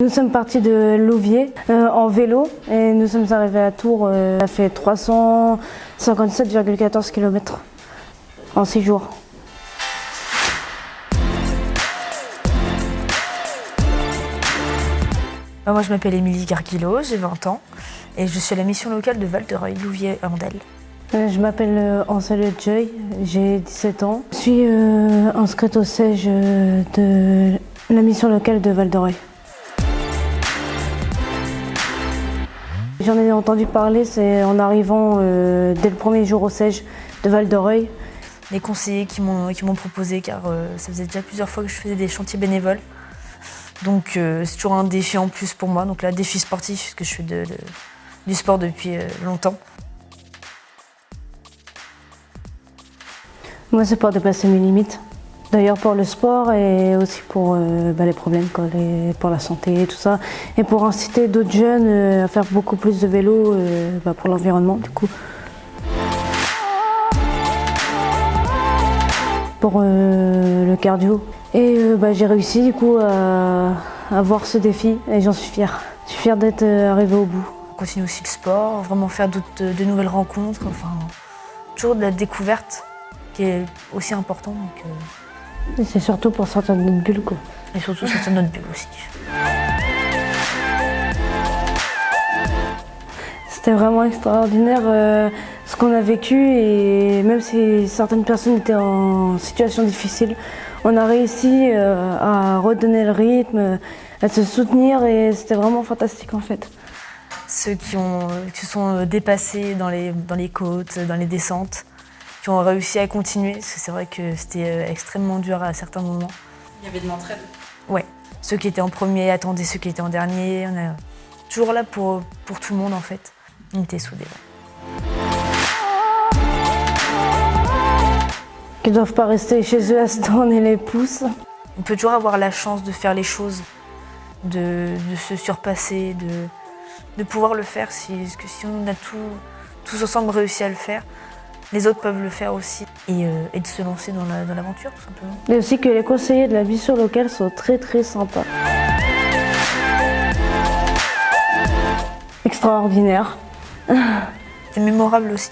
Nous sommes partis de Louviers en vélo et nous sommes arrivés à Tours. Ça fait 357,14 km en 6 jours. Moi je m'appelle Émilie Garguilo, j'ai 20 ans et je suis à la mission locale de Val-de-Reuil-Louviers-Andelle. Je m'appelle Ansel Joy, j'ai 17 ans. Je suis inscrite au SEJ de la mission locale de Val-de-Reuil. J'en ai entendu parler, c'est en arrivant dès le premier jour au SEJ de Val-de-Reuil. Les conseillers qui m'ont proposé, car ça faisait déjà plusieurs fois que je faisais des chantiers bénévoles. Donc c'est toujours un défi en plus pour moi, donc là défi sportif, puisque je fais du sport depuis longtemps. Moi c'est pour dépasser mes limites. D'ailleurs pour le sport et aussi pour les problèmes, pour la santé et tout ça. Et pour inciter d'autres jeunes à faire beaucoup plus de vélo pour l'environnement du coup. Pour le cardio. Et j'ai réussi du coup à voir ce défi et j'en suis fière. Je suis fière d'être arrivée au bout. On continue aussi le sport, vraiment faire de nouvelles rencontres, enfin toujours de la découverte qui est aussi important. Et c'est surtout pour sortir de notre bulle quoi. Et surtout sortir de notre bulle aussi. C'était vraiment extraordinaire ce qu'on a vécu et même si certaines personnes étaient en situation difficile, on a réussi à redonner le rythme, à se soutenir et c'était vraiment fantastique en fait. Ceux qui se sont dépassés dans les côtes, dans les descentes, qui ont réussi à continuer, parce que c'est vrai que c'était extrêmement dur à certains moments. Il y avait de l'entraide? Ouais, ceux qui étaient en premier attendaient ceux qui étaient en dernier, on est toujours là pour tout le monde en fait. On était soudés. Qu'ils ne doivent pas rester chez eux à se tourner les pouces. On peut toujours avoir la chance de faire les choses, de se surpasser, de pouvoir le faire, parce que si on a tous ensemble réussi à le faire, les autres peuvent le faire aussi et de se lancer dans l'aventure tout simplement. Et aussi que les conseillers de la mission locale sont très très sympas. Extraordinaire. C'est mémorable aussi.